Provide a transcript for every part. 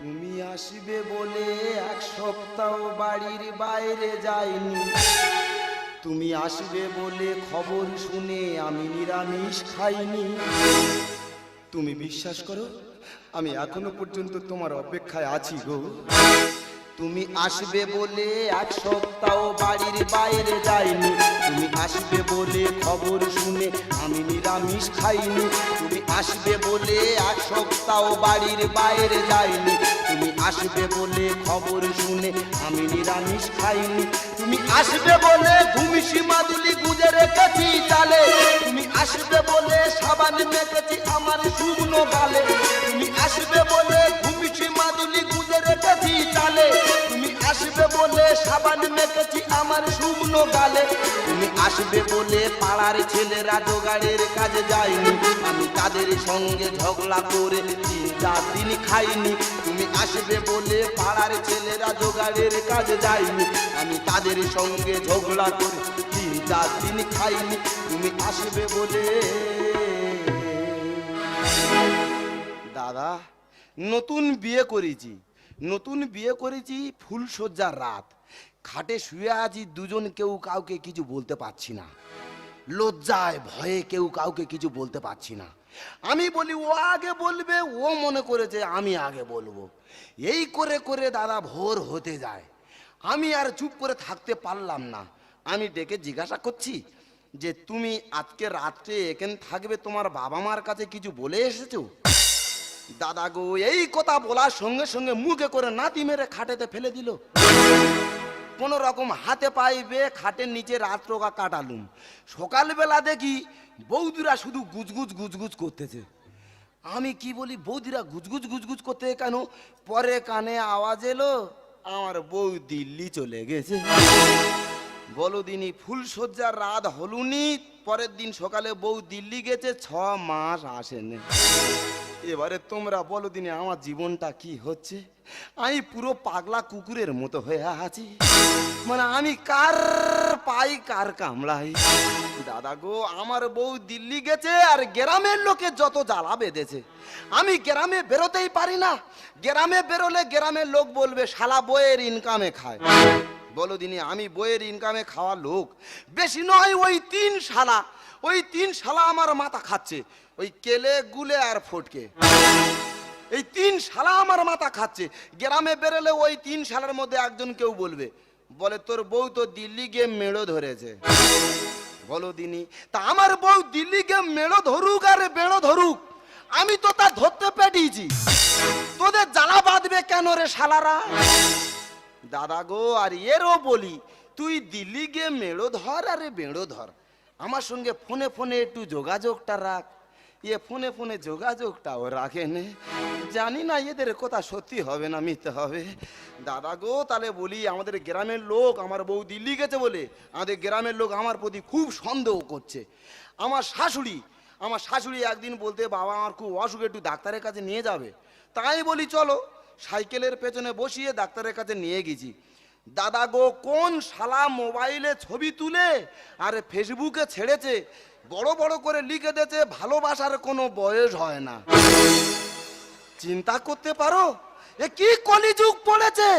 তুমি আসবে বলে এক সপ্তাহ বাড়ির বাইরে যাইনি। তুমি আসবে বলে খবর শুনে আমি নিরামিষ খাইনি। তুমি বিশ্বাস করো, আমি এখনো পর্যন্ত তোমার অপেক্ষায় আছি গো। তুমি আসবে বলে এক সপ্তাহ বাড়ির বাইরে যাইনি। তুমি আসবে বলে খবর শুনে আমি নিরামিষ খাইনি। তুমি আসবে বলে এক সপ্তাহ বাড়ির বাইরে যাইনি। তুমি আসবে বলে খবর শুনে আমি নিরামিষ খাইনি। তুমি আসবে বলে ঘুমিসি মাদুলি গুজে রেখেছি চালে। তুমি আসবে বলে সাবান মেখেছি আমার শুকনো গালে। তুমি আসবে বলে ঘুমিসি মাদুলি গুজে রেখেছি চালে। তুমি আসবে বলে সাবান মেখেছি আমার শুকনো গালে। তুমি আসবে বলে পাড়ার ছেলেরা জোগাড়ের কাজে যায়নি। আমি তাদের সঙ্গে ঝগড়া করে 3-4 দিন খাইনি। তুমি আসবে বলে পাড়ার ছেলেরা জোগাড়ের কাজে যায়নি। আমি তাদের সঙ্গে ঝগড়া করে 3-4 দিন খাইনি। তুমি আসবে বলে। দাদা, নতুন বিয়ে করেছি, নতুন বিয়ে করেছি, ফুলসজ্জার রাত, খাটে শুয়ে আছি দুজন, কেউ কাউকে কিছু বলতে পারছি না। লজ্জায় ভয়ে কেউ কাউকে কিছু বলতে পারছি না। আমি বলি ও আগে বলবে, ও মনে করেছে আমি আগে বলবো। এই করে করে দাদা ভোর হতে যায়। আমি আর চুপ করে থাকতে পারলাম না। আমি ডেকে জিজ্ঞাসা করছি যে তুমি আজকে রাত্রে এখানে থাকবে, তোমার বাবা মার কাছে কিছু বলে এসেছো? দাদা গো, এই কথা বলার সঙ্গে সঙ্গে মুখে করে নাতি মেরে খাটেতে ফেলে দিল। কোন রকম হাতে পাইবে খাটের নিচে রাত্রকা কাটালুম। সকালবেলা দেখি বৌদিরা শুধু গুজগুজ গুজগুজ করতেছে। আমি কি বলি, বৌদিরা গুজগুজ গুজগুজ করতে কেন? পরে কানে আওয়াজ এলো, আমার বউ দিল্লি চলে গেছে। বলো দিনি, ফুলসজ্জার রাত হলুনি, পরের দিন সকালে বউ দিল্লি গেছে, 6 মাস আসেনি। এবারে তোমরা বলো দিনে আমার জীবনটা কি হচ্ছে? আমি পুরো পাগলা কুকুরের মতো হয়ে আছি। মানে আমি কার পাই কার কামড়াই। দাদা গো, আমার বউ দিল্লি গেছে আর গ্রামের লোকে যত জ্বালা বেঁধেছে। আমি গ্রামে বেরোতেই পারি না। গ্রামে বেরোলে গ্রামের লোক বলবে শালা বইয়ের ইনকামে খায়। বলো দিনি, আমি বইয়ের ইনকামে খাওয়া লোক। বেশি নয়, ওই 3 শালা, ওই 3 শালা আমার মাথা খাচ্ছে। ওই কেলে গুলে আর ফটকে, এই 3 শালা আমার মাথা খাচ্ছে। গ্রামে বেরোলে ওই 3 শালার মধ্যে একজন কেউ বলবে, বলে তোর বউ তো দিল্লি গিয়ে মেড়ো ধরেছে। বলো দিনি, তা আমার বউ দিল্লি গিয়ে মেড়ো ধরুক আর বেড়ো ধরুক, আমি তো তা ধরতে পেটিয়েছি। তোদের জ্বালা বাঁধবে কেন রে শালারা? দাদা গো, আর এরও বলি, তুই দিল্লি গিয়ে মেড়ো ধর আরে বেড়ো ধর, আমার সঙ্গে ফোনে ফোনে একটু যোগাযোগটা রাখ। ফোনে ফোনে যোগাযোগটাও রাখেনে। জানি না এদের কথা সত্যি হবে না মিথ্যে হবে। দাদা গো, তাহলে বলি, আমাদের গ্রামের লোক আমার বউ দিল্লি গেছে বলে আমাদের গ্রামের লোক আমার প্রতি খুব সন্দেহ করছে। আমার শাশুড়ি একদিন বলতে, বাবা আমার খুব অসুখ, একটু ডাক্তারের কাছে নিয়ে যাবে। তাই বলি চলো, সাইকেলের পেছনে বসিয়ে ডাক্তারের কাছে নিয়ে গেছি। দাদা গো, কোন শালা মোবাইলে ছবি তুলে আর ফেসবুকে ছেড়েছে, বড় বড় করে লিখে দিয়েছে ভালোবাসার কোনো বয়স হয় না। চিন্তা করতে পারো এ কি কলিযুগ পড়েছে।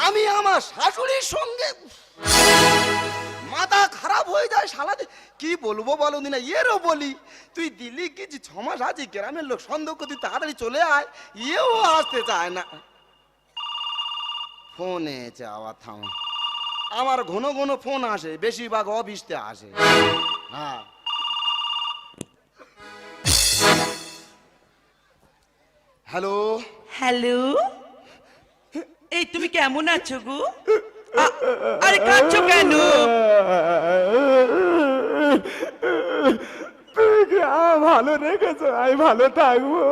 আমি আমার শাশুড়ির সঙ্গে মাথা খারাপ হয়ে যায় শালা। কি বলবো বলো দিনা। এরও বলি, তুই দিল্লি গেছি, 6 মাস আছি, গ্রামের লোক সন্দেহ করতে, তাড়াতাড়ি চলে আয়। এও আসতে চায় না। ফোনে চাওয়া থাম, আমার ঘন ঘন ফোন আসে, বেশিরভাগ অফিসতে আসে। হ্যাঁ, হ্যালো হ্যালো, এই তুমি কেমন আছো গো? আরে কাঁদছো কেন? তুই ভালো রেখেছ, আমি ভালো থাকবো।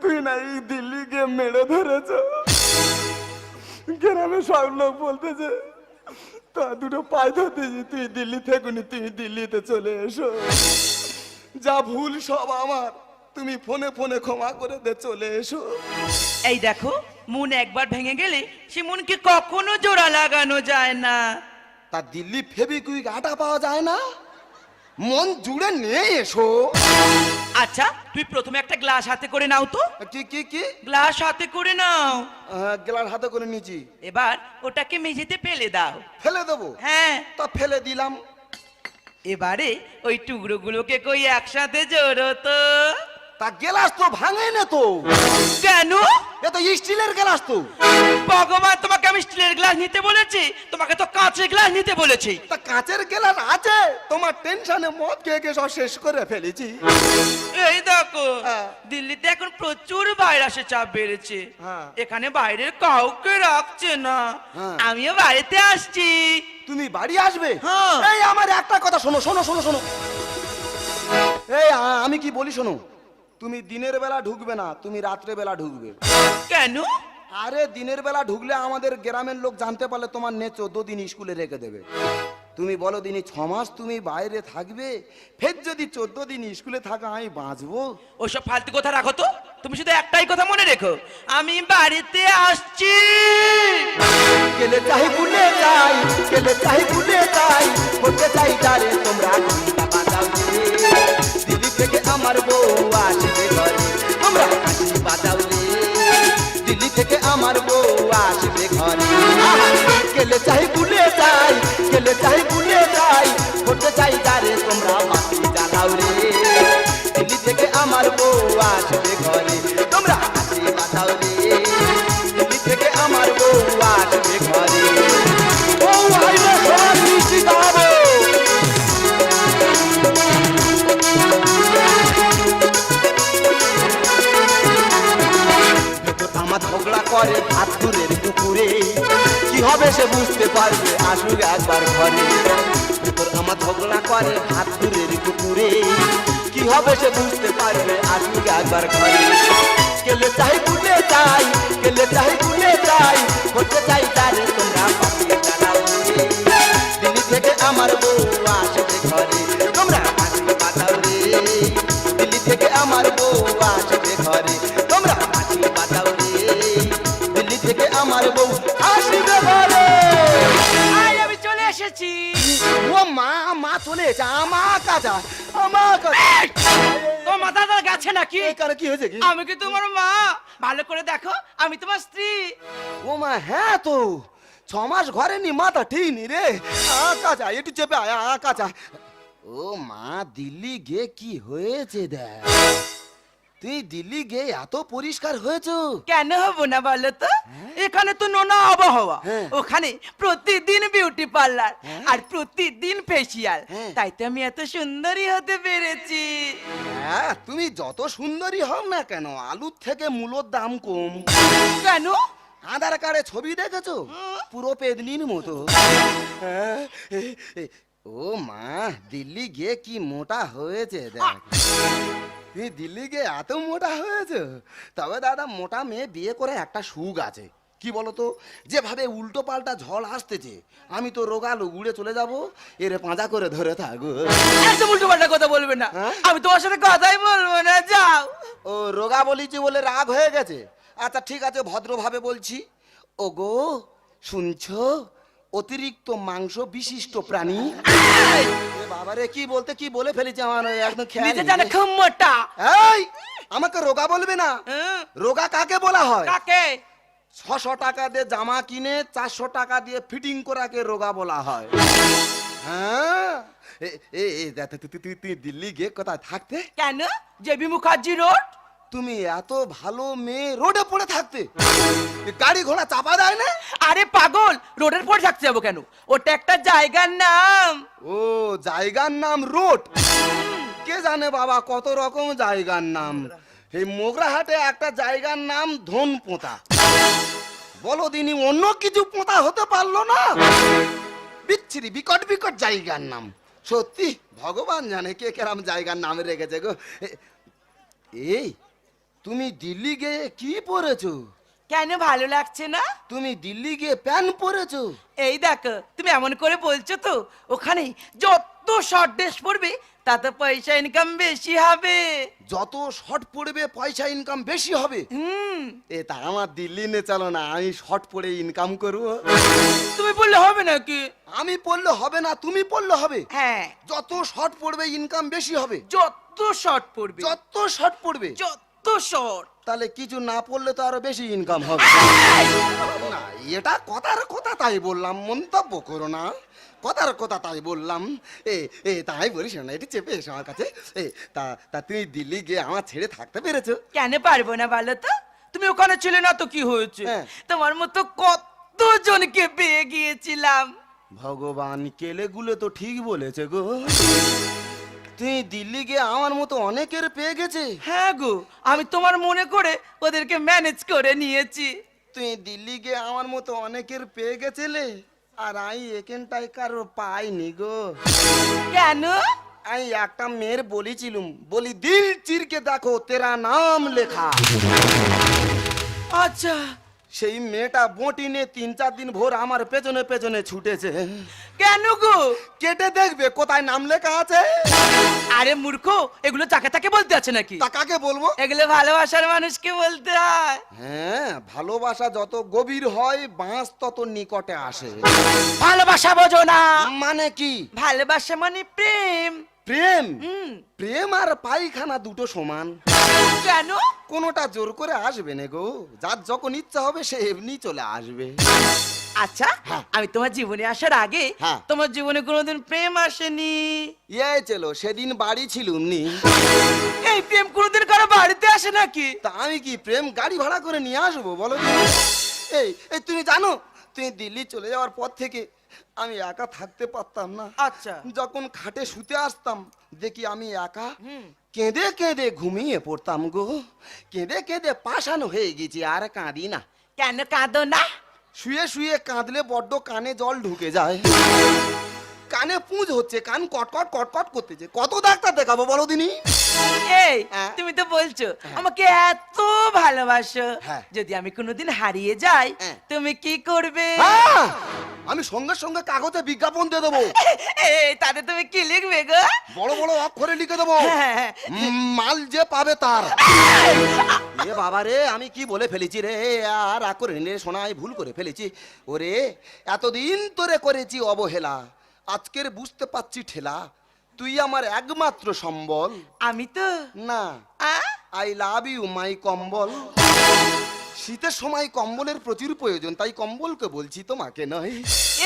তুই না এই দিল্লি গিয়ে মেরে ধরেছ। গ্রামে সব লোক বলতেছে তা 2 পায়ে ধরতেছি, তুই দিল্লি থেকুনি, তুই দিল্লিতে চলে এসো। যা ভুল সব আমার, তুমি ফোনে ফোনে ক্ষমা করে দে, চলে এসো। এই দেখো, মন একবার ভেঙে গেলে সে মনকে কখনো জোড়া লাগানো যায় না। তা দিল্লি ফেবিকুইক আটা পাওয়া যায় না? মন জুড়ে নিয়ে এসো। আচ্ছা তুই প্রথমে একটা গ্লাস হাতে করে নাও তো। কি কি কি গ্লাস হাতে করে নাও। গ্লাস হাতে করে নিয়েছি। এবার ওটাকে মেঝেতে ফেলে দাও। ফেলে দেবো? হ্যাঁ। তা ফেলে দিলাম। এবারে ওই টুকরোগুলোকে কই একসাথে জোড়ো তো। তা গ্লাস তো ভাঙে না তো। কেন? এ তো স্টিলের গ্লাস তো। ভগবান, তোমাকে আমি স্টিলের গ্লাস নিতে বলেছি? তোমাকে তো কাঁচের গ্লাস নিতে বলেছি। তা কাঁচের গ্লাস আছে, তোমার টেনশনে মদ খেয়ে খেয়ে সব শেষ করে ফেলেছি। এই দেখো, হ্যাঁ। দিল্লিতে এখন প্রচুর ভাইরাসের চাপ বেড়েছে। হ্যাঁ। এখানে বাইরের কাউকে রাখছে না। হ্যাঁ। আমিও বাড়িতে আসছি। তুমি বাড়ি আসবে? হ্যাঁ। এই আমার একটা কথা শোনো শোনো শোনো শোনো। এই আমি কি বলি শোনো, তুমি দিনের বেলা ঢুকবে না, তুমি রাত্রে বেলা ঢুকবে। কেন? আরে দিনের বেলা ঢুকলে আমাদের গ্রামের লোক জানতে পারলে তোমার নে 14 দিন স্কুলে রেখে দেবে। তুমি বলো দিনই 6 মাস তুমি বাইরে থাকবে, ফের যদি 14 দিন স্কুলে থাকা আমি বাঁচবো? ওসব ফালতু কথা রাখো তো। তুমি শুধু একটাই কথা মনে রেখো, আমি বাড়িতে আসছি। কেলে চাই ভুলে যাই, কেলে চাই ভুলে যাই, বলতে চাই তারে তোমরা ঘন্টা বাজাও রে। দিল্লি থেকে আমার বউ আসবে ঘরে, তোমরা ঘন্টা বাজাও রে। দিল্লি থেকে আমার বউ আসবে ঘরে। কেলে চাই ভুলে যাই, কেলে চাই ভুলে যাই, বলতে চাই তারে তোমরা বাতি জ্বালাও রে। দিল্লি থেকে আমার বউ আসবে ঘরে, তোমরা হাসি বাজাও রে। দিল্লি থেকে আমার বউ আসবে ঘরে। বউ আইলে সব মিষ্টি খাবো। আমার ঝগড়া করে ভাত দূরের কুকুরে, কি হবে সে বুঝতে পারবে আসুক একবার ঘরে। আমার ঝগড়া করে ভাত দূরের কুকুরে, কি হবে সে বুঝতে পারবে আসুক একবার ঘরে। কেলে চাই ভুলে যাই, কেলে চাই ভুলে যাই, বলতে চাই তারে তোমরা পাতি জ্বালাও রে। দিল্লি থেকে আমার বউ আসবে ঘরে, তোমরা হাসি বাজাও রে। দিল্লি থেকে আমার বউ আসবে ঘরে, তোমরা হাসি বাজাও রে। দিল্লি থেকে আমার বউ আসবে ঘরে। আমি চলে এসেছি। ও মা, মা চলে এসে আমার কাছে, আমার কাছে। তোমার মাথা গেছে নাকি? এখানে কি হয়েছে কি? আমি কি তোমার মা? ভালো করে দেখো, আমি তোমার স্ত্রী। ও মা, হ্যাঁ তো 6 মাস ঘরে নি, মাথা ঠিক নি রে। আকাশা একটু চেপে আয়, আকাশা। ও মা, দিল্লি গে কি হয়েছে দেখ। তুই দিল্লি গে এত পরিষ্কার হয়েছো? কেন হবো না বলো তো? এখানে তো নোনা আবহাওয়া, হ্যাঁ। ওখানে প্রতিদিন বিউটি পার্লার হ্যাঁ। আর প্রতিদিন ফেসিয়াল, হ্যাঁ। তাই তো আমি এত সুন্দরী হতে পেরেছি। হ্যাঁ, তুমি যত সুন্দরী হও না কেন, আলুর থেকে মূলোর দাম কম। কেন? আধার কার্ডে ছবি দেখেছো, পুরো পেদনির মতো। হ্যাঁ, ও মা, দিল্লি গিয়ে কি মোটা হয়েছে দেখ। তুই দিল্লি গিয়ে এত মোটা হয়েছে? তবে দাদা, মোটা মেয়ে বিয়ে করে একটা সুখ আছে কি বলতো, যেভাবে উল্টো পাল্টা ঝড় আসতেছে, আমি তো রোগালো উড়ে চলে যাব, এর পাঁজা করে ধরে থাকবো। একদম উল্টো পাল্টা কথা বলবে না, হ্যাঁ? আমি তোমার সাথে কথাই বলবো না, যাও। ও রোগা বলিছি বলে রাগ হয়ে গেছে? আচ্ছা ঠিক আছে, ভদ্রভাবে বলছি। ওগো শুনছো, অতিরিক্ত মাংস বিশিষ্ট প্রাণী। এ বাবারে, কি বলতে কি বলে ফেলেছি, আমার একদম খেয়াল নিজে নেই। জানে খুব মোটা। এই, আমাকে রোগা বলবে না। হ্যাঁ? রোগা কাকে বলা হয়? কাকে? 600 টাকা দিয়ে জামা কিনে 400 টাকা দিয়ে ফিটিং করাকে রোগা বলা হয়। হ্যাঁ, তুই দিল্লি গিয়ে কোথায় থাকতে? কেন? JB Mukherjee road. তুমি এত ভালো মেয়ে রোডে পড়ে থাকতে, গাড়ি ঘোড়া চাপা দেয় না? আরে পাগল, রোডের পরে থাকতে যাবো কেন? ওটা একটা জায়গার নাম। ও, জায়গার নাম রোড? কে জানে বাবা কত রকম জায়গার নাম। এই মোগরাহাটে একটা জায়গার নাম ধন পোঁতা। বলো দিনি, অন্য কিছু পোঁতা হতে পারলো না? বিচ্ছিরি বিকট বিকট জায়গার নাম। সত্যি ভগবান জানে কে কেরাম জায়গার নাম রেখেছে গো। এই, তুমি দিল্লি গিয়ে কি পরেছো? কেন ভালো লাগছে না? তুমি দিল্লি গিয়ে প্যান্ট পরেছো? এই দেখো, তুমি এমন করে বলছো তো, ওখানে যত শর্ট ড্রেস পরবে তাতে পয়সা ইনকাম বেশি হবে। যত শর্ট পড়বে পয়সা ইনকাম বেশি হবে? হুম। এ তা আমার দিল্লি নে চলো না, আমি শর্ট পরে ইনকাম করবো। তুমি বললে হবে নাকি? আমি পড়লে হবে না, তুমি পড়লে হবে। হ্যাঁ, যত শর্ট পড়বে ইনকাম বেশি হবে। যত যত শর্ট পড়বে, যত শর্ট পড়বে, যত শর্ট। তাহলে কিছু না পড়লে তো আরো বেশি ইনকাম হবে। না, এটা কথার কথা, তাই বললাম, মন্তব্য করো না, কথার কথা তাই বললাম। তাই বলিস না, এটি চেপে এসো আমার কাছে। তা তা তুমি দিল্লি গিয়ে আমার ছেড়ে থাকতে পেরেছো? কেন পারবো না বলো তো? তুমি ওখানে ছিলে না তো কি হয়েছে? হ্যাঁ। তোমার মতো কত জনকে পেয়ে গিয়েছিলাম। ভগবান, কেলেগুলো তো ঠিক বলেছে গো। তুই দিল্লি গিয়ে আমার মতো অনেকের পেয়ে গেছে। হ্যাঁ গো, আমি তোমার মনে করে ওদেরকে ম্যানেজ করে নিয়েছি। তুই দিল্লি গিয়ে আমার মতো অনেকের পেয়ে গেছিলে, আর আমি এখানটায় কারো পাইনি গো। কেন? আমি একটা মেয়ের বলেছিলুম, বলি দিল চিরকে দেখো তেরা নাম লেখা। আচ্ছা। সেই মেয়েটা বটি নিয়ে 3-4 দিন ভোর আমার পেছনে পেছনে ছুটেছে। কেন গো? কেটে দেখবে কোথায় নাম লেখা আছে। আরে মূর্খ, এগুলো যাকে তাকে বলতে আছে নাকি? তা কাকে বলবো? এগুলো ভালোবাসার মানুষকে বলতে হয়। হ্যাঁ, ভালোবাসা যত গভীর হয় বাঁশ তত নিকটে আসে। ভালোবাসা বোঝো না? মানে কি? ভালোবাসা মানে প্রেম। প্রেম? হুম। প্রেম আর পায়খানা দুটো সমান। কেন? কোনোটা জোর করে আসবে না গো, যার যখন ইচ্ছা হবে সে এমনি চলে আসবে। আচ্ছা, হ্যাঁ। আমি তোমার জীবনে আসার আগে হ্যাঁ। তোমার জীবনে কোনোদিন প্রেম আসেনি? চলো, সেদিন বাড়ি ছিলুম নি। এই প্রেম কোনোদিন কারো বাড়িতে আসে নাকি? তা আমি কি প্রেম গাড়ি ভাড়া করে নিয়ে আসবো বলো তো? এই এই তুমি জানো, তুমি দিল্লি চলে যাওয়ার পর থেকে আমি একা থাকতে পারতাম না। আচ্ছা। যখন খাটে শুতে আসতাম দেখি আমি একা, হুম। কেঁদে কেঁদে ঘুমিয়ে পড়তাম গো। কেঁদে কেঁদে পাষাণ হয়ে গেছি, আর কাঁদি না। কেন কাঁদো না? শুয়ে শুয়ে কাঁদলে বড্ড কানে জল ঢুকে যায়, কানে পুঁজ হচ্ছে, কান কটকট কটকট করতেছে। কত ডাক্তার দেখাবো বলো দিনি? এই হ্যাঁ। তুমি তো বলছো আমাকে এত ভালোবাসো, হ্যাঁ। যদি আমি কোনোদিন হারিয়ে যাই হ্যাঁ। তুমি কি করবে? হ্যাঁ, আমি সঙ্গে সঙ্গে কাগজে বিজ্ঞাপন দিয়ে দেবো, এই তাতে তুমি কি লিখবে গো? বড় বড় অক্ষরে লিখে দেবো, হ্যাঁ। মাল যে পাবে তার। এ বাবা রে, আমি কি বলে ফেলেছি রে, আর রাগ করে নে শোনাই, ভুল করে ফেলেছি। ওরে, এতদিন তোরে করেছি অবহেলা, আজকের বুঝতে পারছি ঠেলা। তুই আমার একমাত্র সম্বল। আমি তো না, আ? আই লাভ ইউ মাই কম্বল। শীতের সময় কম্বলের প্রচুর প্রয়োজন, তাই কম্বলকে বলছি, তোমাকে নয়।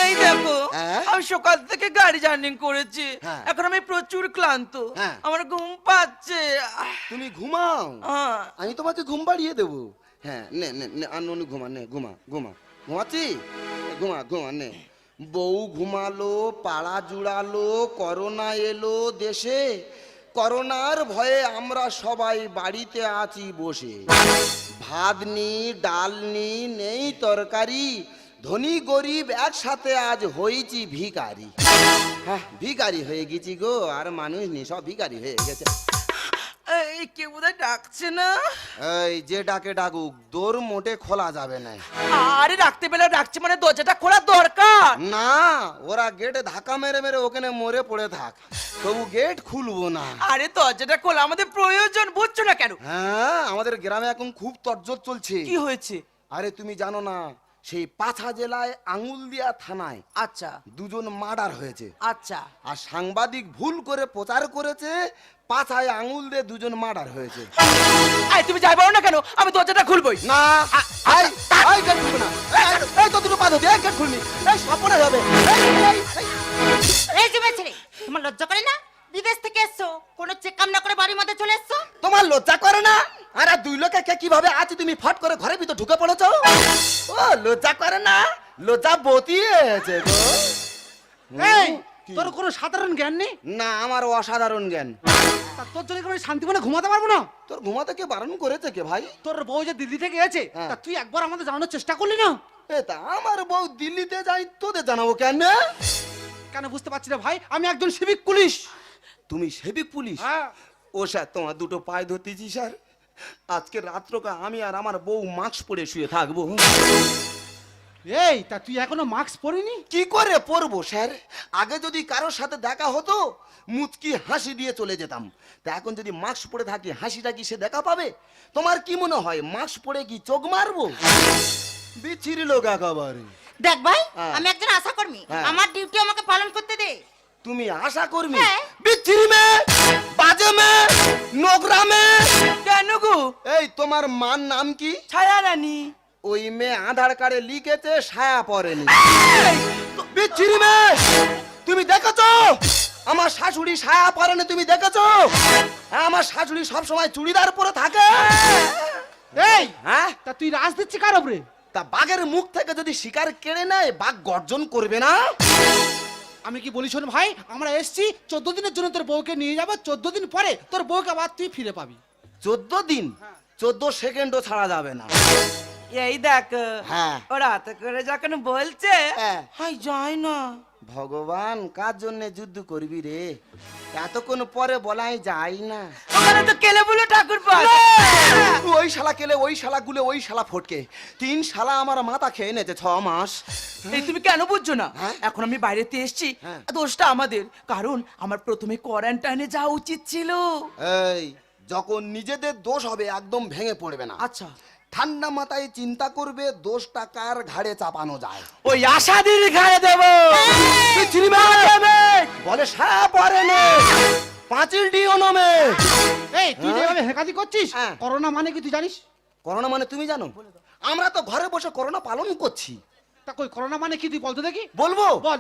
এই দেখো, হ্যাঁ? আমি সকাল থেকে গাড়ি জার্নি করেছি, হ্যাঁ। এখন আমি প্রচুর ক্লান্ত, হ্যাঁ। আমার ঘুম পাচ্ছে। তুমি ঘুমাও, আহ, আমি তোমাকে ঘুম পাড়িয়ে দেবো। হ্যাঁ, নে নে নে, আর ননু ঘুমা, নে ঘুমা ঘুমা। ঘুমাচ্ছি, ঘুমা ঘুমা নে। বউ ঘুমালো, পাড়া জুড়ালো, করোনা এলো দেশে, করোনার ভয়ে আমরা সবাই বাড়িতে আছি বসে। ভাত নি, ডাল নি, নেই তরকারি, ধনী গরিব একসাথে আজ হয়েছি ভিখারি। হ্যাঁ, ভিখারি হয়ে গেছি গো, আর মানুষ নি, সব ভিখারি হয়ে গেছে। এই কেউ বোধহয় ডাকছে না? এই যে ডাকে ডাকুক, দোর মোটে খোলা যাবে না। আরে ডাকতে পেলে ডাকছে মানে দরজাটা খোলা দরকার। না, ওরা গেটে ধাক্কা মেরে মেরে ওখানে মরে পড়ে থাক, তবু গেট খুলবো না। আরে দরজাটা খোলা আমাদের প্রয়োজন, বুঝছো না কেন? হ্যাঁ, আমাদের গ্রামে এখন খুব তরজোর চলছে। কি হয়েছে? আরে তুমি জানো না, সেই পাছা জেলায় আঙুলদিয়া থানায় আচ্ছা দুজন মার্ডার হয়েছে, আচ্ছা। আর সাংবাদিক ভুল করে প্রচার করেছে পাছায় আঙুল দিয়ে দুজন মার্ডার হয়েছে। এই তুমি যাই বলো না কেন, আমি দরজাটা খুলবই। না, এই গেট খুলবে না। এই তো দুটো পা ধরতে, এই গেট খুলবি, এই স্বপ্নে হবে। এই যুবে ছেলে, তোমার লজ্জা করে না? বিদেশ থেকে এসছো, কোনো চেকআপ না করে বাড়ির মধ্যে চলে এসছো। তোমার লজ্জা করে না? আরে দুই লোকে কে কিভাবে আজ তুমি ফট করে ঘরের ভিতর ঢুকে পড়েছো? ও লজ্জা করে না? লজ্জা বতিয়েছে গো। এই, কি? তোর কোনো সাধারণ জ্ঞান নেই? না, আমার অসাধারণ জ্ঞান। তা তোর জন্য কি আমি শান্তি মনে ঘুমাতে পারবো না? তোর ঘুমাতে কে বারণ করেছে কে ভাই? তোর বউ যে দিল্লি থেকে গেছে, হ্যাঁ। তা তুই একবার আমাদের জানানোর চেষ্টা করলি না? এ তা আমার বউ দিল্লিতে যাই, তোদের জানাবো কেন? কেন বুঝতে পারছি না ভাই, আমি একজন সিভিক পুলিশ। তুমি সেবিক পুলিশ? হ্যাঁ। ও স্যার, তোমার দুটো পায়ে ধরতেছি স্যার, আজকে রাত্রকা আমি আর আমার বউ মাস্ক পরে শুয়ে থাকবো। এই, তা তুই এখনো মাস্ক পরিনি? কি করে পরবো স্যার? আগে যদি কারোর সাথে দেখা হতো মুচকি হাসি দিয়ে চলে যেতাম, তা এখন যদি মাস্ক পরে থাকি হাসিটা কি সে দেখা পাবে? তোমার কি মনে হয় মাস্ক পরে কি চোখ মারবো? বিচ্ছিরি লোক একেবারে। দেখ ভাই, হ্যাঁ। আমি একজন আশাকর্মী, হ্যাঁ। আমার ডিউটি আমাকে পালন করতে দে। তুমি আশা করবি? হ্যাঁ। বিচ্ছিরি মেয়ে, বাজে বাজে মেয়ে, নোংরা মেয়ে। কেন গো? এই তোমার মার নাম কি? ছায়া রানী। ওই মেয়ে আধার কার্ডে লিখেছে ছায়া পড়েনি। বিচ্ছিরি মেয়ে, তুমি দেখেছো আমার শাশুড়ি ছায়া পরেনি? তুমি দেখেছো? আমার শাশুড়ি সব সময় চুড়িদার পরে থাকে। এই হ্যাঁ, তা তুই রাজ দিচ্ছি কার ওপরে? তা বাঘের মুখ থেকে যদি শিকার কেড়ে নেয়, বাঘ গর্জন করবে না? আমি কি বলি শোন ভাই, আমরা এসছি 14 দিনের জন্য তোর বউকে নিয়ে যাবো। 14 দিন পরে তোর বউকে আবার তুই ফিরে পাবি। 14 দিন, 14 সেকেন্ডও ছাড়া যাবে না। এই দেখ, হ্যাঁ। ওরা তো করে যখন বলছে হ্যাঁ। হাই যায় না। ভগবান, কার জন্য যুদ্ধ করবি রে? এতক্ষণ পরে বলাই যায় না। ওখানে তো কেলে বলে ঠাকুর পায়। ওই শালা কেলে, ওই শালা গুলে, ওই শালা ফটকে, 3 শালা আমার মাথা খেয়ে নেছে 6 মাস। এই তুমি কেন বুঝছো না? হ্যাঁ? এখন আমি বাইরেতে এসেছি, হ্যাঁ। দোষটা আমাদের। কারণ আমার প্রথমে কোয়ারেন্টাইনে যাওয়া উচিত ছিল। এই যখন নিজেদের দোষ হবে একদম ভেঙে পড়বে না। আচ্ছা, ঠান্ডা মাথায় চিন্তা করবে দোষটা কার ঘাড়ে চাপানো যায়। ওই আশাদির ঘাড়ে দেব। বলে সাপ পরে নে, পাঁচিল ডিও নমে। এই তুই যেভাবে হেকাতি করছিস, হ্যাঁ। করোনা মানে কি তুই জানিস? করোনা মানে তুমি জানো? আমরা তো ঘরে বসে করোনা পালন করছি। তা কই করোনা মানে কি তুই বলতে দেখি। বলবো? বল।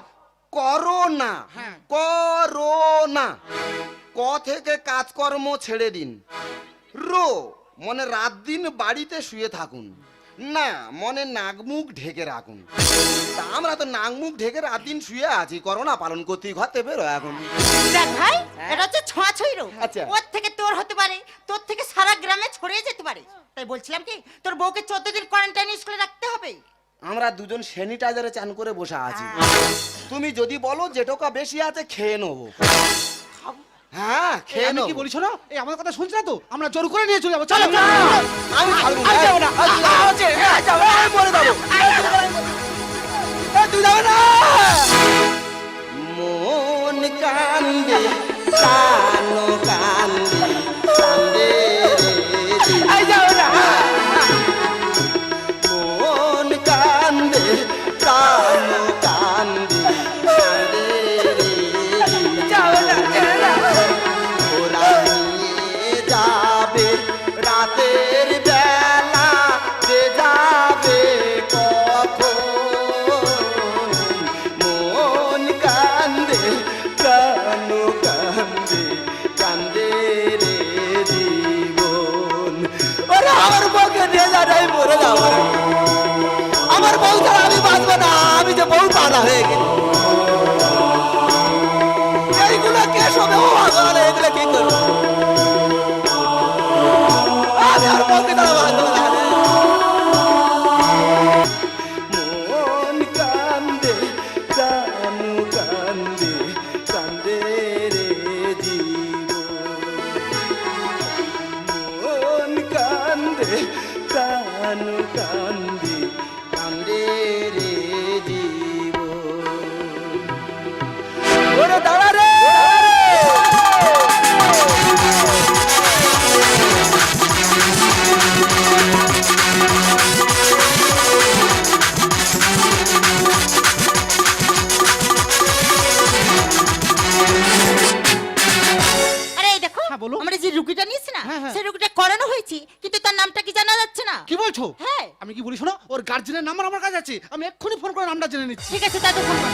করোনা, হ্যাঁ। করোনা। ক থেকে কাজকর্ম ছেড়ে দিন। রো মনে রাত দিন বাড়িতে শুয়ে থাকুন। না মনে নাক মুখ ঢেকে রাখুন। তা আমরা তো নাক মুখ ঢেকে রাত দিন শুয়ে আছি, করোনা পালন করতে ঘরতে বেরো এখন। দেখ ভাই, এটা হচ্ছে ছোঁয়াছুঁই রোগ। আচ্ছা। ওর থেকে তোর হতে পারে, তোর থেকে সারা গ্রামে ছড়িয়ে যেতে পারে। তাই বলছিলাম কি, তোর বউকে 14 দিন কোয়ারেন্টাইন স্কুলে রাখতে হবে। আমরা দুজন স্যানিটাইজারে চান করে বসে আছি। তুমি যদি বলো যেটুকা বেশি আছে খেয়ে নেবো। হ্যাঁ এই খেয়ে আমি নেবো। কি বলি শোনো, এই আমার কথা শুনছ না তো? আমরা জোর করে নিয়ে চলে যাবো। চলো না, আমি ছাড়বো না। আমি যাবো না। আমি মরে যাবো। তুই যাবে না। মন কান্দে, কানো কান্দে, কান্দে রে। মন কান্দে, কানো কান্দে, কান্দে রে। ওরা নিয়ে যাবে রাতের বেলা, যে যাবে কখন। মন কান্দে, কানো কান্দে, কান্দে রে জীবন। ওরে আমার বউকে নিয়ে যাটাই মরে যাবো। আমার বউ ছাড়া আমি বাঁচবো না। আমি যে বউ পানা হয়ে গেছি। এইগুলো কে শোবে? ও ভগবান, এগুলো কি করবো? আমি আর বউকে ছাড়া বাঁচবো না। মন কান্দে, কানু কান্দে, কান্দে রে জীবন। মন কান্দে, কানু কান্দে, কান্দে রে জীবন। ওরে দাঁড়া রে। আরে এই দেখো, হ্যাঁ, বলো। আমরা যে রুগীটা নিয়েছি না, হ্যাঁ, হ্যাঁ। সেই রুগীটা করানো হয়েছে, কিন্তু তার নামটা কি জানা যাচ্ছে না। কি বলছো? হ্যাঁ। আমি কি বলি শোনো, ওর গার্জেনের নাম্বার আমার কাছে আছে। আমি এক্ষুনি ফোন করে নামটা জেনে নিচ্ছি। ঠিক আছে, তাদের ফোন করো।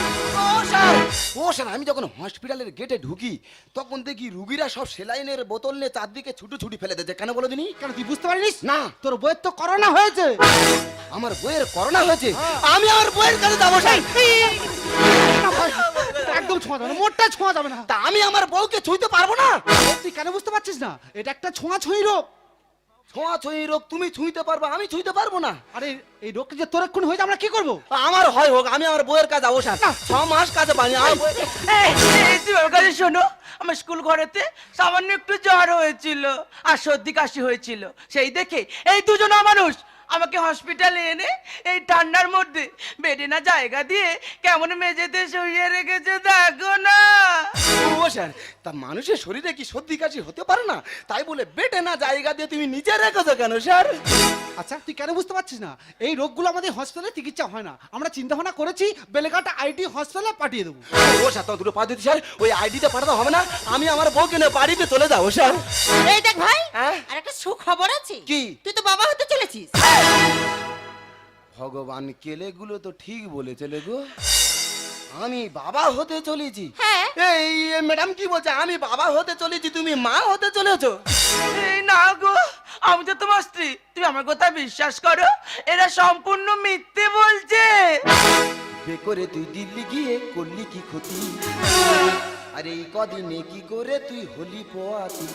ও স্যার, আমি যখন হসপিটালের গেটে ঢুকি তখন দেখি রুগীরা সব সেলাইনের বোতল নিয়ে চারদিকে ছুটি ফেলে দিয়েছে। কেন বলো দিনি? কেন তুই বুঝতে পারিস না। তোর বইয়ের তো করোনা হয়েছে। আমার বইয়ের করোনা হয়েছে, আমি আমার বইয়ের কাছে যাবো স্যার। একদম ছোঁয়া যাবে না, মোটটা ছোঁয়া যাবে না। তা আমি আমার বউকে ছুঁইতে পারবো না? তুই কেন বুঝতে পারছিস না? এটা একটা ছোঁয়াছুঁই রোগ। ছোঁয়াছুঁই রোগ তুমি ছুঁইতে পারবো, আমি ছুঁইতে পারবো না। আরে এই রোগটা যে তোর এক্ষুনি হয়েছে, আমরা কি করবো? আমার হয় হোক, আমি আমার বইয়ের কাছে যাবো স্যার। 6 মাস কাছে পানি আমার বই। তুমি আমার কাছে শোনো, আমার স্কুল ঘরেতে সামান্য একটু জ্বর হয়েছিল আর সর্দি কাশি হয়েছিল। সেই দেখে এই দুজন মানুষ আমাকে হসপিটালে এনে এই ঠান্ডার মধ্যে বেডে না জায়গা দিয়ে কেমন মেঝেতে শুয়ে রেখেছে দেখো না। ও স্যার, তা মানুষের শরীরে কি সর্দি কাশি হতে পারে না? তাই বলে বেটে না জায়গা দিয়ে তুমি নিচে রেখেছো কেন স্যার? আচ্ছা তুই কেন বুঝতে পারছিস না? এই রোগগুলো আমাদের হসপিটালে চিকিৎসা হয় না। আমরা চিন্তা ভাবনা করেছি বেলেঘাটা আইটি হসপিটালে পাঠিয়ে দেবো। ও স্যার, তো দুটো পদ্ধতি স্যার, ওই আইডিতে পাঠাতে হবে না, আমি আমার বউকে নিয়ে বাড়িতে চলে যাবো স্যার। এই দেখ ভাই, হ্যাঁ? আর একটা সুখবর আছে। কি? তুই তো বাবা হতে চলেছিস। ভগবান, কেলেগুলো তো ঠিক বলেছে গো, আমি বাবা হতে চলেছি। হ্যাঁ। এই ম্যাডাম কি বলছে, আমি বাবা হতে চলেছি, তুমি মা হতে চলেছো? এই না গো, আমি তো তোমার স্ত্রী, তুমি আমার কথা বিশ্বাস করো, এরা সম্পূর্ণ মিথ্যে বলছে। বে করে তুই দিল্লি গিয়ে করলি কি ক্ষতি? আরে এই কদিনে কি করে তুই হলি পোয়াতি?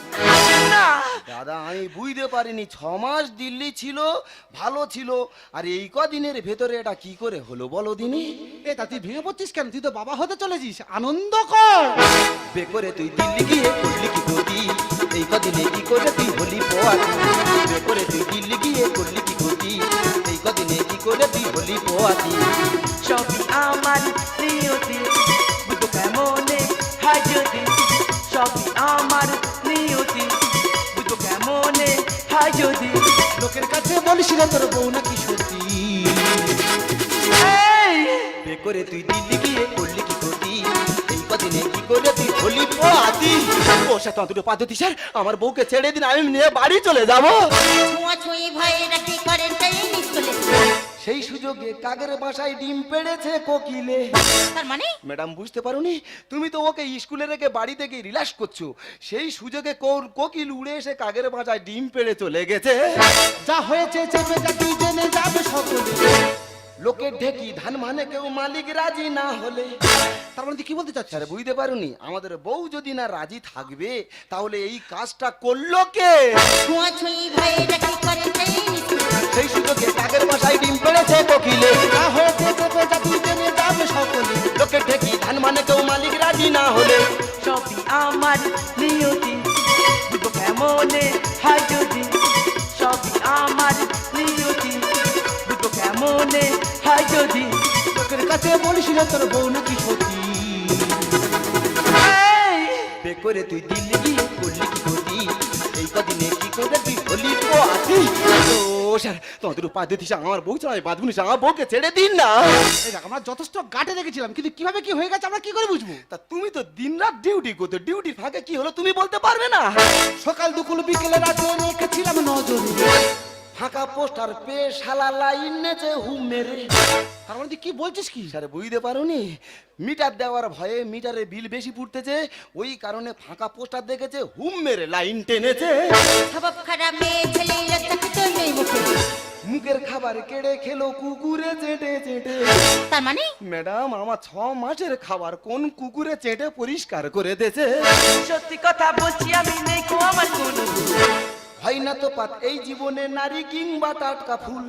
না, দাদা আমি বুঝতে পারিনি, 6 মাস দিল্লি ছিল, ভালো ছিল, আর এই কদিনের ভেতরে এটা কি করে হলো বলো দিনি? এ তা তুই ভেঙে পড়ছিস কেন? তুই তো বাবা হতে চলেছিস, আনন্দ কর। বে করে তুই দিল্লি গিয়ে করলি কি ক্ষতি? এই কদিনে কি করে তুই হলি পোয়াতি? বে করে তুই দিল্লি গিয়ে করলি কি ক্ষতি? এই কদিনে কি করে তুই হলি পোয়াতি? সবই আমার নিয়তি, বুঝো কেমনে হয় যদি, সবই আমার নিয়তি, বুঝো কেমনে হয় যদি। লোকের কাছে বলিস রে তোর বউ নাকি সত্যি। এই, বে করে তুই দিল্লি গিয়ে করলি কি ক্ষতি? এই কদিনে কি করে তুই হলি পোয়াতি? ও স্যার, তোমার দুটো পদ্ধতি স্যার, আমার বউকে ছেড়ে দিন, আমি নিয়ে বাড়ি চলে যাবো। ছোঁয়াছুঁয়ি ভয়েরা কি করেন তাই নিশ্চলে। সেই সুযোগে কাকের বাসায় ডিম পেড়েছে কোকিলে। তার মানে ম্যাডাম বুঝতে পারোনি, তুমি তো ওকে স্কুলে রেখে বাড়ি থেকে রিল্যাক্স করছো, সেই সুযোগে কোকিল উড়ে এসে কাকের বাসায় ডিম পেড়ে চলে গেছে। যা হয়েছে চেপে যা, তুই জেনে যাবে সকলে। লোকের ঢেকি ধান মানে কেউ মালিক রাজি না হলে। তার মানে তুই কি বলতে চাচ্ছিস? স্যার বুঝতে পারোনি, আমাদের বউ যদি না রাজি থাকবে তাহলে এই কাজটা করলো কে? ছোঁয়াছুঁয়ি ভয়েরা কি করেন তাই নিশ্চলে। সেই সুযোগে কাকের বাসায় ডিম পেড়েছে কোকিলে। যা হয়েছে চেপে যা, তুই জেনে যাবে সকলে। লোকের ঢেকি ধান মানে কেউ মালিক রাজি না হলে। সবই আমার নিয়তি, বুঝো কেমনে হয় যদি, সবই আমার নিয়তি, বুঝো কেমনে হয় যদি। লোকের কাছে বলিস রে তোর বউ নাকি সত্যি। এই, বে করে তুই দিল্লি গিয়ে করলি কি ক্ষতি? এই কদিনে কি করে তুই হলি পোয়াতি? ও স্যার, তোমার দুটো পদ্ধতি স্যার, আমার বউ চাই বাঁধবুনি স্যার, আমার বউকে ছেড়ে দিন না। এই দেখ, আমরা যথেষ্ট গাটে রেখেছিলাম, কিন্তু কিভাবে কি হয়ে গেছে আমরা কি করে বুঝবো? তা তুমি তো দিনরাত ডিউটি করতো, ডিউটির ফাঁকে কি হলো তুমি বলতে পারবে না? সকাল দুপুর বিকেলে রাতে রেখেছিলাম নজরে। ফাঁকা পোস্টার পেয়ে শালা লাইন নেচে হুম মেরে। তার মানে তুই কি বলছিস কি? স্যার বুঝতে পারোনি, মিটার দেওয়ার ভয়ে মিটারে বিল বেশি পড়তেছে, ওই কারণে ফাঁকা পোস্টার দেখেছে, হুম মেরে লাইন টেনেছে। স্বভাব খারাপ মেয়ে ছেলে লজ্জা তো নেই মুখে। মুখের খাবার কেড়ে খেলো কুকুরে চেটে চেটে। তার মানে ম্যাডাম আমার 6 মাসের খাবার কোন কুকুরে চেটে পরিষ্কার করে দিয়েছে? সত্যি কথা বলছি আমি, নেই কো আমার কোনো ভুল। হয় না তো পাত এই জীবনে নারী কিংবা টাটকা ফুল।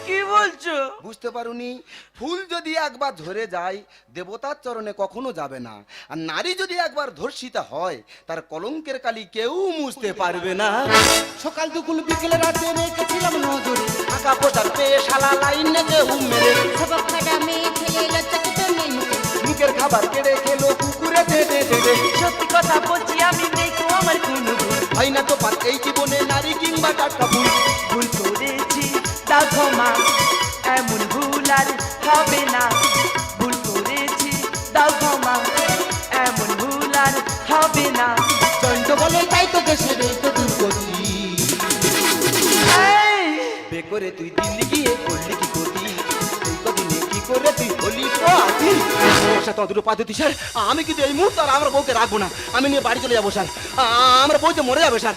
কি বলছো? বুঝতে পারুনি, ফুল যদি একবার ঝরে যায় দেবতার চরণে কখনো যাবে না, আর নারী যদি একবার ধর্ষিতা হয় তার কলঙ্কের কালি কেউ মুছতে পারবে না। সকাল দুপুর বিকেলে রাতে রেখেছিলাম নজরে। ফাঁকা পোস্টার পেয়ে শালা লাইন নেচে হুম মেরে। স্বভাব খারাপ মেয়ে ছেলে লজ্জা তো নেই মুখে। মুখের খাবার কেড়ে খেলো কুকুরে চেটে চেটে। সত্যি কথা বলছি আমি, নেই কো আমার কোনো ভুল। হয় না তো পাত এই জীবনে নারী কিংবা টাটকা ফুল। ভুল করেছি তা ক্ষমা, এমন ভুল আর হবে না। ভুল করেছি দাও ক্ষমা, এমন ভুল আর হবে না। দণ্ড বলে তাই তো দেশের এই তো দুর্গতি। এই, বে করে তুই দিল্লি গিয়ে করলি কি ক্ষতি? এই কদিনে কি করে তুই হলি পোয়াতি? ও স্যার, তোমার দুটো পদ্ধতি স্যার, আমি কিন্তু এই মুহূর্তে আর আমার বউকে রাখবো না, আমি নিয়ে বাড়ি চলে যাবো স্যার। আমার বউ যে মরে যাবে স্যার,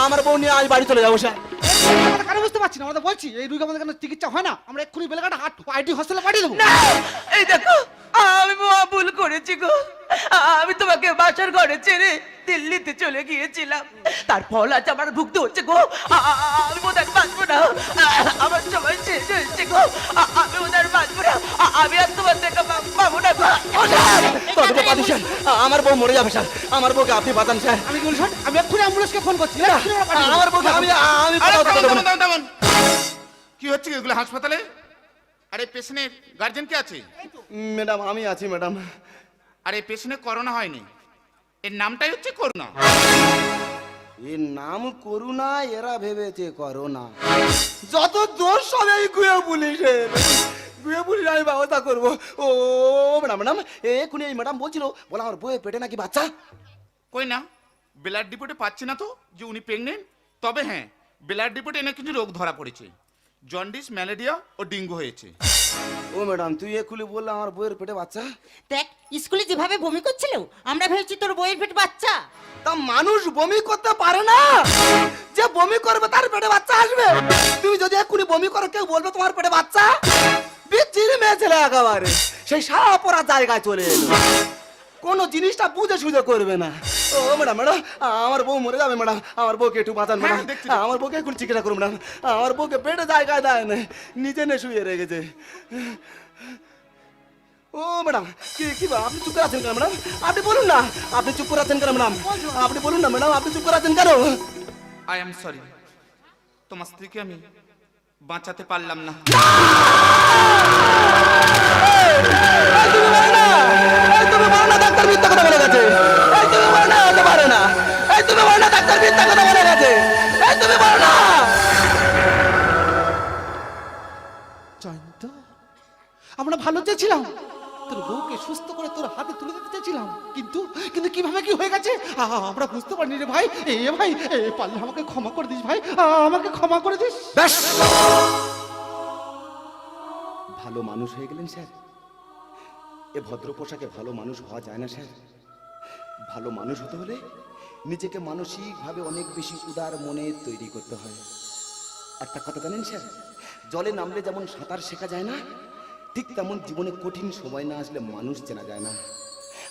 আমার বউ নিয়ে আজ বাড়ি চলে যাবো স্যার। আমরা কেন বুঝতে পারছি না? আমরা তো বলছি এই রোগ আমাদের কেন চিকিৎসা হয় না, আমরা এক্ষুনি বেলেঘাটা আইটি হসপিটালে পাঠিয়ে দেবো। না, এই দেখো, আমি মহা ভুল করেছি গো। আমি তোমাকে বাসার ঘরে ছেড়ে দিল্লিতে চলে গিয়েছিলাম, তার ফল আজ আমার ভুগতে হচ্ছে গো। আমি ওদের বাঁচবো না, আমার সময় শেষ হয়েছে গো। আমি ওদের বাঁচবো না, আমি আর তোমার দেখা পাবো না গো। তোমার দুটো পদ্ধতি স্যার, আমার বউ মরে যাবে স্যার, আমার বউকে আপনি বাঁচান স্যার। আমি গুলশান, আমি এক্ষুনি অ্যাম্বুলেন্সকে ফোন করছি। এক্ষুনি আমরা পাঠিয়ে দেবো। আমার বউকে আমি আরে কোথাও থামুন, যেতে দেবো না। থামুন, থামুন, থামুন। কি হচ্ছে কি এগুলো হাসপাতালে? আরে পেশেন্টের গার্জেন কে আছে? ম্যাডাম আমি আছি ম্যাডাম। আরে পেশেন্টের করোনা হয়নি, এর নামটাই হচ্ছে করুণা। এর নাম করুণা, এরা ভেবেছে করোনা। যত দোষ সব এই গুয়ে পুলিশের। গুয়ে পুলিশ আমি ব্যবস্থা করবো। ও ম্যাডাম ম্যাডাম, এক্ষুনি এই ম্যাডাম বলছিল, বলে আমার বইয়ের পেটে নাকি বাচ্চা। কই না, ব্লাড রিপোর্টে পাচ্ছি না তো যে উনি প্রেগনেন্ট। তবে হ্যাঁ, ব্লাড রিপোর্টে এনে কিছু রোগ ধরা পড়েছে, জন্ডিস, ম্যালেরিয়া ও ডেঙ্গু হয়েছে। ও ম্যাডাম, তুই এক্ষুনি বললে আমার বইয়ের পেটে বাচ্চা। দেখ স্কুলে যেভাবে বমি করছিল, আমরা ভেবেছি তোর বইয়ের পেট বাচ্চা। তা মানুষ বমি করতে পারে না, যে বমি করবে তার পেটে বাচ্চা আসবে। তুমি যদি এক্ষুনি বমি করো, কেউ বলবে তোমার পেটে বাচ্চা? বিচ্ছিরি মেয়ে ছেলে একেবারে সেই সারা পড়া জায়গায় চলে এলো, কোনো জিনিসটা বুঝে সুঝে করবে না। ও ম্যাডাম ম্যাডাম, আমার বউ মরে যাবে ম্যাডাম, আমার বউকে একটু বাঁচান ম্যাডাম। হ্যাঁ, দেখছি। আমার বউকে এখন চিকিৎসা করুন ম্যাডাম, আমার বউকে পেটে জায়গায় দেয় না, নিচে নে শুয়ে রেখেছে। ও ম্যাডাম, কি কি আপনি চুপ করে আছেন কেন ম্যাডাম? আপনি বলুন না, আপনি চুপ করে আছেন কেন ম্যাডাম? আপনি বলুন না ম্যাডাম, আপনি চুপ করে আছেন কেন? আই এম সরি, তোমার স্ত্রীকে আমি বাঁচাতে পারলাম না। এই তুমি বলো না, এই তুমি বলো না ডাক্তার মিথ্যা কথা বলে গেছে। এই তুমি বলো না, হতে পারে না। এই তুমি বলো না ডাক্তার মিথ্যা কথা বলে গেছে। এই তুমি বলো না। জয়ন্ত, আমরা ভালো চেয়েছিলাম, তোর বউকে সুস্থ করে তোর হাতে তুলে দিতে চেয়েছিলাম, কিন্তু কিন্তু কিভাবে কি হয়ে গেছে আমরা বুঝতে পারিনি রে ভাই। ভাই পারলে আমাকে ক্ষমা করে দিস ভাই, আমাকে ক্ষমা করে দিস। ব্যাস, ভালো মানুষ হয়ে গেলেন স্যার। এ ভদ্র পোশাকে ভালো মানুষ হওয়া যায় না স্যার। ভালো মানুষ হতে হলে নিজেকে মানসিকভাবে অনেক বেশি উদার মনে তৈরি করতে হয়। একটা কথা জানেন স্যার, জলে নামলে যেমন সাঁতার শেখা যায় না, ঠিক তেমন জীবনে কঠিন সময় না আসলে মানুষ চেনা যায় না।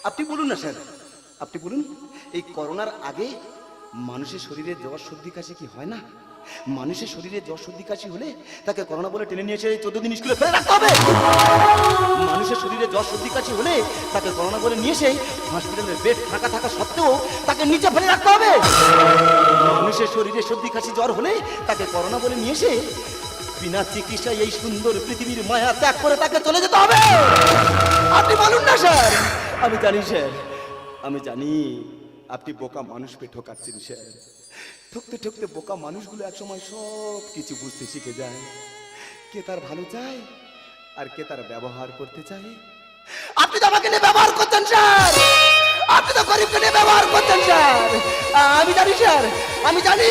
আপনি বলুন না স্যার, আপনি বলুন, এই করোনার আগে মানুষের শরীরে জ্বর সর্দি কাশি কি হয় না? মানুষের শরীরে জ্বর সর্দি কাশি হলে তাকে করোনা বলে টেনে নিয়ে এসে 14 দিন স্কুলে ফেলে রাখতে হবে। মানুষের শরীরে জ্বর সর্দি কাশি হলে তাকে করোনা বলে নিয়ে এসে হসপিটালের বেড ফাঁকা থাকা সত্ত্বেও তাকে নিচে ফেলে রাখতে হবে। মানুষের শরীরে সর্দি কাশি জ্বর হলে তাকে করোনা বলে নিয়ে এসে বিনা চিকিৎসায় এই সুন্দর পৃথিবীর মায়া ত্যাগ করে তাকে চলে যেতে হবে। আপনি বলুন না স্যার। আমি জানি স্যার, আমি জানি আপনি বোকা মানুষকে ঠকাচ্ছেন স্যার। ঠকতে ঠকতে বোকা মানুষগুলো একসময় সব কিছু বুঝতে শিখে যায়। কে তার ভালো চায় আর কে তার ব্যবহার করতে চায়। আপনি তো আমাকে নিয়ে ব্যবহার করছেন স্যার, আপনি তো গরিবকে নিয়ে ব্যবহার করছেন স্যার। আমি জানি স্যার, আমি জানি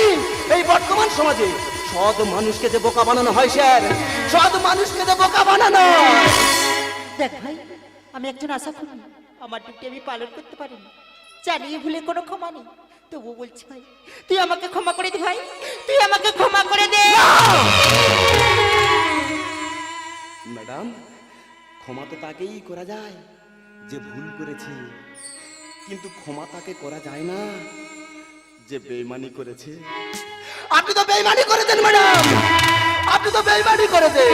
এই বর্তমান সমাজে সৎ মানুষকে যে বোকা বানানো হয় স্যার, সৎ মানুষকে যে বোকা বানানো। দেখ ভাই, আমি একজন আশাকর্মী, আমার ডিউটি আমি পালন করতে পারিনি, জানিয়ে ভুলে কোনো ক্ষমা নেই। তবু বলছি ভাই, তুই আমাকে ক্ষমা করে দে ভাই, তুই আমাকে ক্ষমা করে দে। ম্যাডাম, ক্ষমা তো তাকেই করা যায় যে ভুল করেছে, কিন্তু ক্ষমা তাকে করা যায় না যে বেইমানি করেছে। আপনি তো বেইমানি করেছেন ম্যাডাম, আপনি তো বেইমানি করেছেন।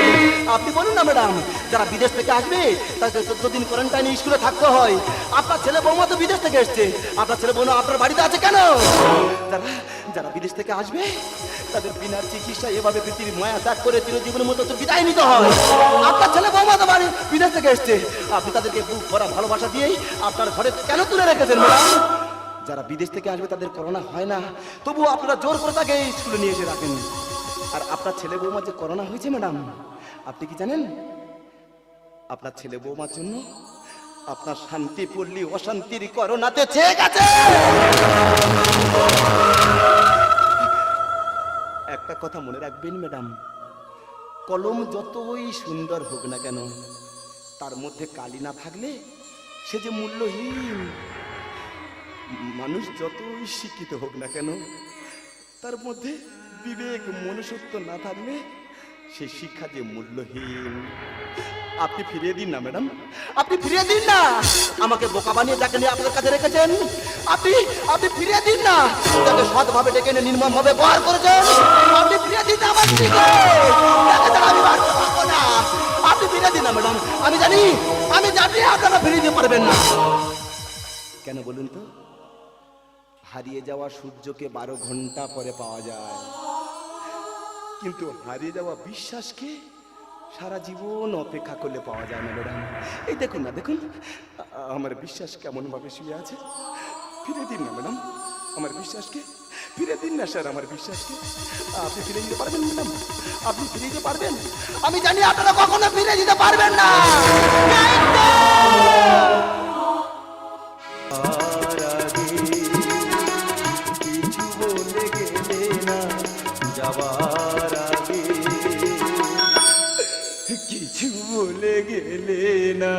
আপনি বলুন না ম্যাডাম, যারা বিদেশ থেকে আসবে তাকে 14 দিন কোয়ারেন্টাইনে স্কুলে থাকতে হয়। আপনার ছেলে বৌমা তো বিদেশ থেকে এসছে, আপনার ছেলে বৌমা আপনার বাড়িতে আছে কেন? যারা যারা বিদেশ থেকে আসবে তাদের বিনা চিকিৎসা এভাবে পৃথিবীর মায়া ত্যাগ করে চিরজীবনের মতো তো বিদায় নিতে হয়। আপনার ছেলে বৌমা তো বাড়ি বিদেশ থেকে এসছে, আপনি তাদেরকে বুক ভরা ভালোবাসা দিয়েই আপনার ঘরে কেন তুলে রেখেছেন ম্যাডাম? যারা বিদেশ থেকে আসবে তাদের করোনা হয় না, তবুও আপনারা জোর করে তাকে স্কুলে নিয়ে এসে রাখেন। আর আপনার ছেলে বৌমার যে করোনা হয়েছে ম্যাডাম, আপনি কি জানেন? আপনার ছেলে বৌমার জন্য আপনার শান্তি পল্লী অশান্তির করোনাতে চেয়ে গেছে। একটা কথা মনে রাখবেন ম্যাডাম, কলম যতই সুন্দর হোক না কেন, তার মধ্যে কালি না থাকলে সে যে মূল্যহীন। মানুষ যতই শিক্ষিত হোক না কেন, তার মধ্যে বিবেক মনুষ্যত্ব না থাকলে সে শিক্ষা যে মূল্যহীন। আপনি ফিরিয়ে দিন না ম্যাডাম, আপনি ফিরিয়ে দিন না আমাকে বোকা বানিয়ে যাকে নিয়ে আপনার কাছে রেখেছেন। আপনি আপনি ফিরিয়ে দিন না যাকে সৎভাবে ডেকে নিয়ে নির্মম ভাবে ব্যবহার করেছেন। আপনি ফিরিয়ে দিন না আমার স্ত্রীকে, যাকে ছাড়া আমি বাঁচতে পারবো না। আপনি ফিরিয়ে দিন না ম্যাডাম, আমি জানি আপনারা ফিরিয়ে দিতে পারবেন না। কেন বলুন তো? হারিয়ে যাওয়া সূর্যকে 12 ঘন্টা পরে পাওয়া যায়, কিন্তু হারিয়ে যাওয়া বিশ্বাসকে সারা জীবন অপেক্ষা করলে পাওয়া যায় না ম্যাডাম। এই দেখুন না, দেখুন আমার বিশ্বাস কেমন ভাবে শুয়ে আছে। ফিরে দিন না ম্যাডাম আমার বিশ্বাসকে, ফিরে দিন না স্যার আমার বিশ্বাসকে। আপনি ফিরে দিতে পারবেন ম্যাডাম? আপনি ফিরে দিতে পারবেন? আমি জানি আপনারা কখনো ফিরে দিতে পারবেন না। কিছু বলে গেলে না যাবার আগে, কিছু বলে গেলে না।